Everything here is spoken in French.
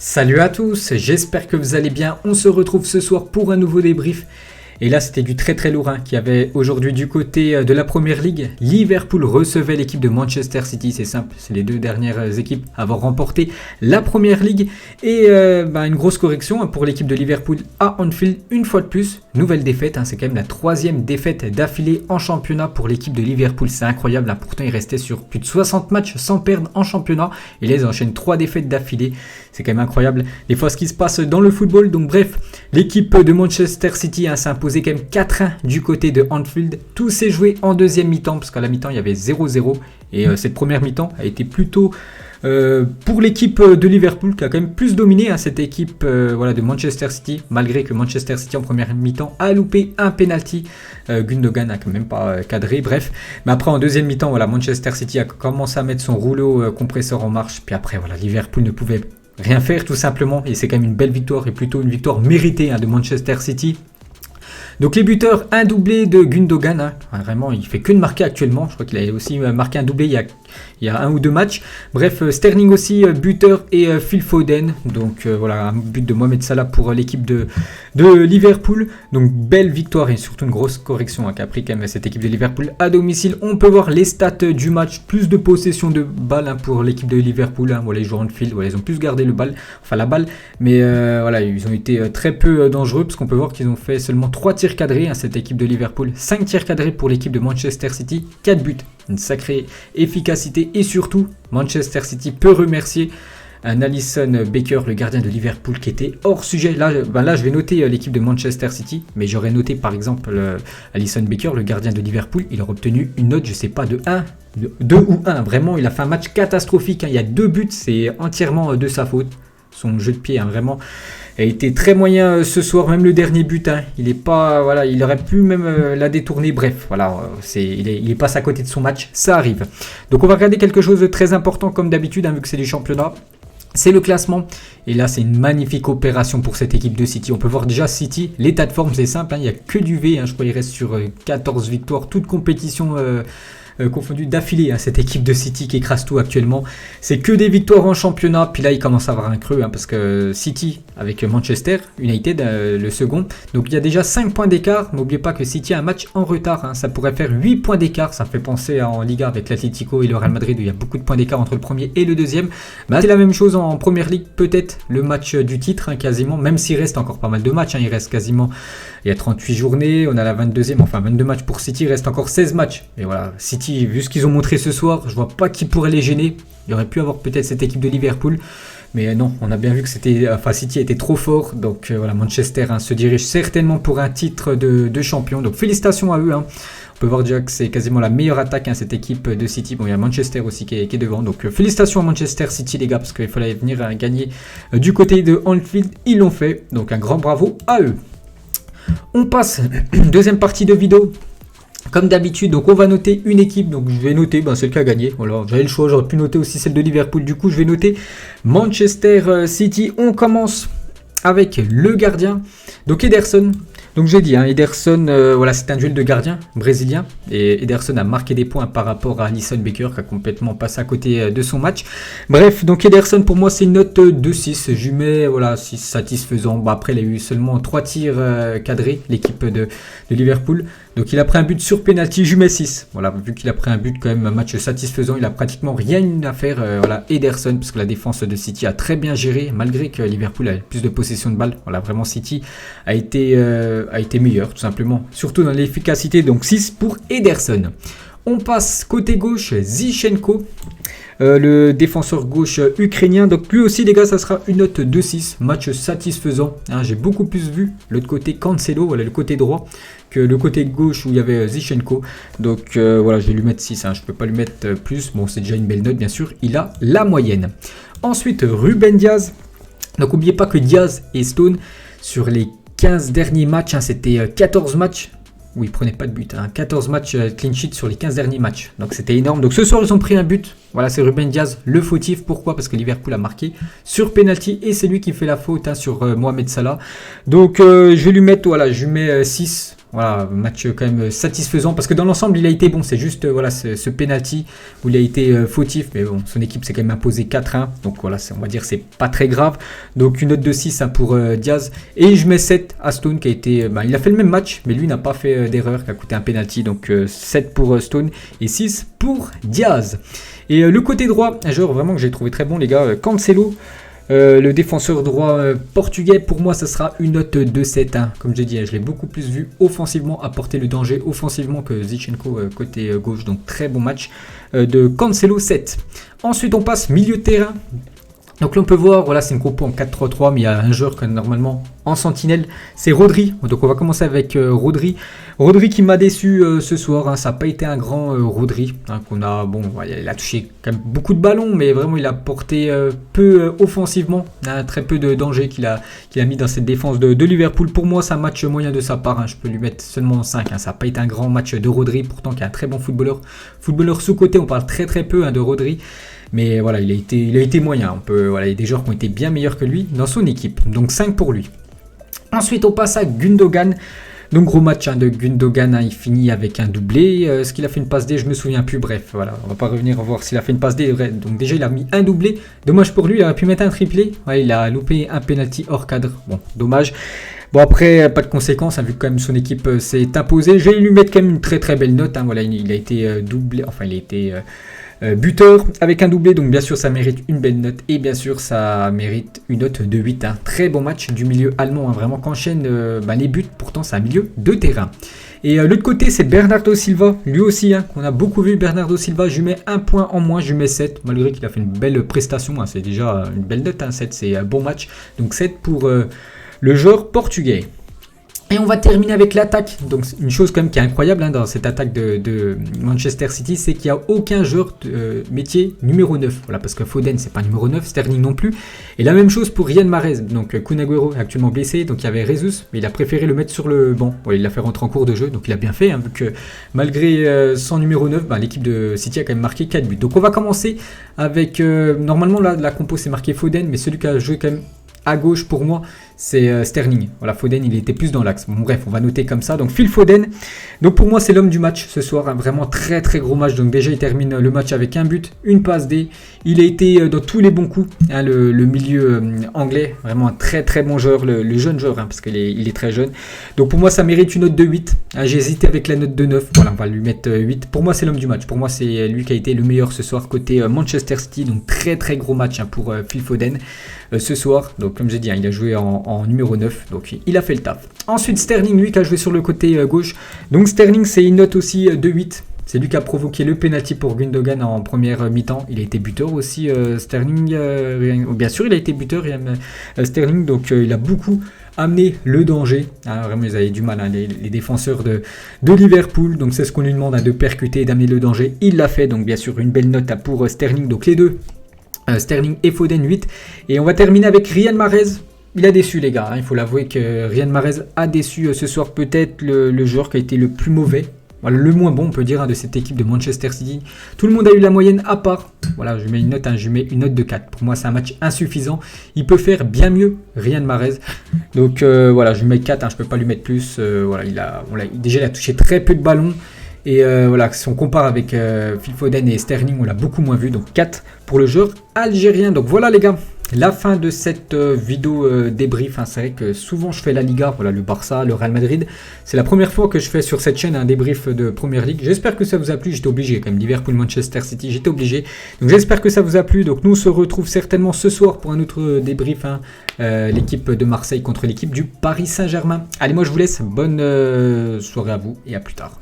Salut à tous, j'espère que vous allez bien. On se retrouve ce soir pour un nouveau débrief. Et là, c'était du très lourd qui avait aujourd'hui du côté de la Première Ligue. Liverpool recevait l'équipe de Manchester City. C'est simple, c'est les deux dernières équipes à avoir remporté la Première Ligue. Et une grosse correction pour l'équipe de Liverpool à Anfield. Une fois de plus, nouvelle défaite. C'est quand même la troisième défaite d'affilée en championnat pour l'équipe de Liverpool. C'est incroyable. Pourtant, ils restaient sur plus de 60 matchs sans perdre en championnat. Et là, ils enchaînent 3 défaites d'affilée. C'est quand même incroyable. Des fois, ce qui se passe dans le football. Donc bref, l'équipe de Manchester City s'est imposée quand même 4-1 du côté de Anfield. Tout s'est joué en deuxième mi-temps, parce qu'à la mi-temps, il y avait 0-0. Et cette première mi-temps a été plutôt pour l'équipe de Liverpool, qui a quand même plus dominé cette équipe de Manchester City, malgré que Manchester City en première mi-temps a loupé un penalty. Gundogan n'a quand même pas cadré, bref. Mais après, en deuxième mi-temps, Manchester City a commencé à mettre son rouleau compresseur en marche. Puis après, Liverpool ne pouvait rien faire tout simplement. Et c'est quand même une belle victoire, et plutôt une victoire méritée de Manchester City. Donc les buteurs, un doublé de Gundogan, vraiment il fait que de marquer actuellement, je crois qu'il a aussi marqué un doublé il y a un ou deux matchs. Bref, Sterling aussi buteur et Phil Foden, donc un but de Mohamed Salah pour l'équipe de Liverpool. Donc belle victoire et surtout une grosse correction qu'a pris quand même cette équipe de Liverpool à domicile. On peut voir les stats du match, plus de possession de balle pour l'équipe de Liverpool. Ils jouent en field, ils ont plus gardé la balle, mais ils ont été très peu dangereux parce qu'on peut voir qu'ils ont fait seulement 3 tirs cadrés cette équipe de Liverpool, 5 tirs cadrés pour l'équipe de Manchester City, 4 buts, une sacrée efficacité et surtout Manchester City peut remercier un Alisson Becker, le gardien de Liverpool, qui était hors sujet. Là, je vais noter l'équipe de Manchester City, mais j'aurais noté par exemple Alisson Becker, le gardien de Liverpool. Il aurait obtenu une note, je sais pas, de 1, de 2 ou 1. Vraiment, il a fait un match catastrophique. Il y a 2 buts, c'est entièrement de sa faute. Son jeu de pied, vraiment, a été très moyen ce soir. Même le dernier but, il est pas, il aurait pu même la détourner. Bref, il passe à côté de son match, ça arrive. Donc on va regarder quelque chose de très important comme d'habitude, vu que c'est du championnat. C'est le classement. Et là, c'est une magnifique opération pour cette équipe de City. On peut voir déjà City, l'état de forme, c'est simple. Il n'y a que du V. Je crois qu'il reste sur 14 victoires, toute compétition confondue d'affilée. Cette équipe de City qui écrase tout actuellement. C'est que des victoires en championnat. Puis là, il commence à avoir un creux. Parce que City, avec Manchester United, le second. Donc il y a déjà 5 points d'écart. N'oubliez pas que City a un match en retard. Ça pourrait faire 8 points d'écart. Ça fait penser en Liga avec l'Atlético et le Real Madrid où il y a beaucoup de points d'écart entre le premier et le deuxième. C'est la même chose en Première Ligue. Peut-être le match du titre quasiment. Même s'il reste encore pas mal de matchs. Il reste quasiment... Il y a 38 journées. On a la 22e. Enfin 22 matchs pour City. Il reste encore 16 matchs. Et voilà, City, vu ce qu'ils ont montré ce soir, je vois pas qui pourrait les gêner. Il y aurait pu avoir peut-être cette équipe de Liverpool. Mais non, on a bien vu que City était trop fort. Donc Manchester se dirige certainement pour un titre de champion. Donc félicitations à eux. On peut voir déjà que c'est quasiment la meilleure attaque cette équipe de City. Bon, il y a Manchester aussi qui est devant. Donc félicitations à Manchester City les gars, parce qu'il fallait venir gagner du côté de Anfield. Ils l'ont fait. Donc un grand bravo à eux. On passe deuxième partie de vidéo. Comme d'habitude, donc on va noter une équipe. Donc je vais noter celle qui a gagné. Voilà, j'avais le choix, j'aurais pu noter aussi celle de Liverpool. Du coup, je vais noter Manchester City. On commence avec le gardien. Donc Ederson. Donc j'ai dit, Ederson, c'est un duel de gardiens brésilien. Et Ederson a marqué des points par rapport à Alisson Becker qui a complètement passé à côté de son match. Bref, donc Ederson pour moi c'est une note de 6. Je lui mets 6 satisfaisant. Après il a eu seulement 3 tirs cadrés, l'équipe de Liverpool. Donc il a pris un but sur penalty, je lui mets 6. Vu qu'il a pris un but quand même, un match satisfaisant, il a pratiquement rien à faire. Ederson, parce que la défense de City a très bien géré, malgré que Liverpool a plus de possession de balle. Vraiment City a été meilleur tout simplement, surtout dans l'efficacité. Donc 6 pour Ederson. On passe côté gauche, Zinchenko, le défenseur gauche ukrainien. Donc lui aussi les gars, ça sera une note de 6, match satisfaisant. J'ai beaucoup plus vu l'autre côté Cancelo, le côté droit, que le côté gauche où il y avait Zinchenko. Donc je vais lui mettre 6, je peux pas lui mettre plus. Bon, c'est déjà une belle note bien sûr, il a la moyenne. Ensuite Ruben Diaz. Donc n'oubliez pas que Diaz et Stone sur les 15 derniers matchs, c'était 14 matchs où ils ne prenaient pas de but. 14 matchs clean sheet sur les 15 derniers matchs. Donc c'était énorme. Donc ce soir, ils ont pris un but. C'est Ruben Diaz, le fautif. Pourquoi ? Parce que Liverpool a marqué sur penalty et c'est lui qui fait la faute sur Mohamed Salah. Donc je vais lui mettre, je lui mets 6. voilà, match quand même satisfaisant parce que dans l'ensemble il a été bon, c'est juste voilà ce penalty où il a été fautif, mais bon, son équipe s'est quand même imposé 4-1, donc voilà, on va dire c'est pas très grave. Donc une note de 6 hein, pour Diaz, et je mets 7 à Stone qui a été, il a fait le même match, mais lui n'a pas fait d'erreur, qui a coûté un penalty, donc 7 pour Stone et 6 pour Diaz. Et le côté droit, un joueur vraiment que j'ai trouvé très bon les gars, Cancelo. Le défenseur droit portugais, pour moi ça sera une note de 7 hein. Comme j'ai dit, je l'ai beaucoup plus vu offensivement, apporter le danger offensivement que Zinchenko côté gauche, donc très bon match de Cancelo, 7. Ensuite on passe milieu de terrain. Donc là on peut voir, voilà, c'est une compo en 4-3-3, mais il y a un joueur que normalement en sentinelle, c'est Rodri. Donc on va commencer avec Rodri. Rodri qui m'a déçu ce soir, hein. Ça n'a pas été un grand Rodri, hein, qu'on a, bon, il a touché quand même beaucoup de ballons, mais vraiment il a porté peu offensivement, hein, très peu de danger qu'il a mis dans cette défense de Liverpool. Pour moi c'est un match moyen de sa part, hein. Je peux lui mettre seulement 5, hein. Ça n'a pas été un grand match de Rodri, pourtant qui est un très bon footballeur sous-côté, on parle très peu hein, de Rodri. Mais voilà, il a été moyen. Voilà, il y a des joueurs qui ont été bien meilleurs que lui dans son équipe. Donc 5 pour lui. Ensuite, on passe à Gundogan. Donc gros match hein, de Gundogan. Hein, il finit avec un doublé. Est-ce qu'il a fait une passe D? Je me souviens plus. Bref, voilà, on va pas revenir voir s'il a fait une passe D. Donc déjà, il a mis un doublé. Dommage pour lui. Il aurait pu mettre un triplé. Ouais, il a loupé un penalty hors cadre. Bon, dommage. Bon après, pas de conséquences, hein, vu que quand même son équipe s'est imposée. Je vais lui mettre quand même une très belle note. Hein, voilà, il a été doublé. Enfin, il a été... buteur avec un doublé, donc bien sûr ça mérite une belle note, et bien sûr ça mérite une note de 8. Hein. Très bon match du milieu allemand, hein, vraiment qu'enchaîne les buts, pourtant c'est un milieu de terrain. Et l'autre côté c'est Bernardo Silva, lui aussi hein, qu'on a beaucoup vu. Bernardo Silva, je lui mets un point en moins, je lui mets 7, malgré qu'il a fait une belle prestation, hein, c'est déjà une belle note, hein, 7 c'est un bon match, donc 7 pour le joueur portugais. Et on va terminer avec l'attaque. Donc une chose quand même qui est incroyable hein, dans cette attaque de Manchester City, c'est qu'il n'y a aucun joueur de métier numéro 9. Voilà, parce que Foden c'est pas numéro 9, Sterling non plus. Et la même chose pour Riyad Mahrez. Donc Kun Agüero est actuellement blessé, donc il y avait Jesus, mais il a préféré le mettre sur le banc. Ouais, il l'a fait rentrer en cours de jeu, donc il a bien fait, hein, vu que malgré son numéro 9, l'équipe de City a quand même marqué 4 buts. Donc on va commencer avec, normalement là, la compo c'est marqué Foden, mais celui qui a joué quand même à gauche pour moi c'est Sterling. Voilà, Foden il était plus dans l'axe. Bon bref, on va noter comme ça. Donc Phil Foden, donc pour moi c'est l'homme du match ce soir, hein, vraiment très gros match. Donc déjà il termine le match avec un but, une passe D. Il a été dans tous les bons coups, hein, le milieu anglais, vraiment un très bon joueur, le jeune joueur, hein, parce qu'il est très jeune. Donc pour moi ça mérite une note de 8. Hein, j'ai hésité avec la note de 9. Voilà, on va lui mettre 8. Pour moi c'est l'homme du match. Pour moi c'est lui qui a été le meilleur ce soir côté Manchester City. Donc très gros match hein, pour Phil Foden ce soir. Donc comme j'ai dit, hein, il a joué en numéro 9, donc il a fait le taf. Ensuite Sterling, lui qui a joué sur le côté gauche. Donc Sterling c'est une note aussi de 8. C'est lui qui a provoqué le penalty pour Gundogan en première mi-temps. Il a été buteur aussi, Sterling. Bien sûr il a été buteur, Sterling, donc il a beaucoup amené le danger. Hein, vraiment ils avaient du mal, hein, les défenseurs de Liverpool. Donc c'est ce qu'on lui demande, hein, de percuter et d'amener le danger. Il l'a fait, donc bien sûr une belle note pour Sterling. Donc les deux, Sterling et Foden 8. Et on va terminer avec Riyad Mahrez. Il a déçu les gars, hein. Il faut l'avouer que Riyad Mahrez a déçu ce soir, peut-être le joueur qui a été le plus mauvais, voilà, le moins bon on peut dire, hein, de cette équipe de Manchester City. Tout le monde a eu la moyenne à part, voilà, je mets une note, hein, de 4. Pour moi c'est un match insuffisant, il peut faire bien mieux Riyad Mahrez. Donc voilà, je lui mets 4, hein, je peux pas lui mettre plus. Voilà, déjà il a touché très peu de ballons. Et voilà, si on compare avec Phil Foden et Sterling, on l'a beaucoup moins vu. Donc 4 pour le joueur algérien. Donc voilà les gars, la fin de cette vidéo débrief. Hein. C'est vrai que souvent je fais la Liga, voilà, le Barça, le Real Madrid. C'est la première fois que je fais sur cette chaîne un débrief de Première Ligue. J'espère que ça vous a plu, j'étais obligé quand même. Liverpool, Manchester City, j'étais obligé. Donc j'espère que ça vous a plu. Donc nous on se retrouve certainement ce soir pour un autre débrief. Hein. L'équipe de Marseille contre l'équipe du Paris Saint-Germain. Allez, moi je vous laisse, bonne soirée à vous et à plus tard.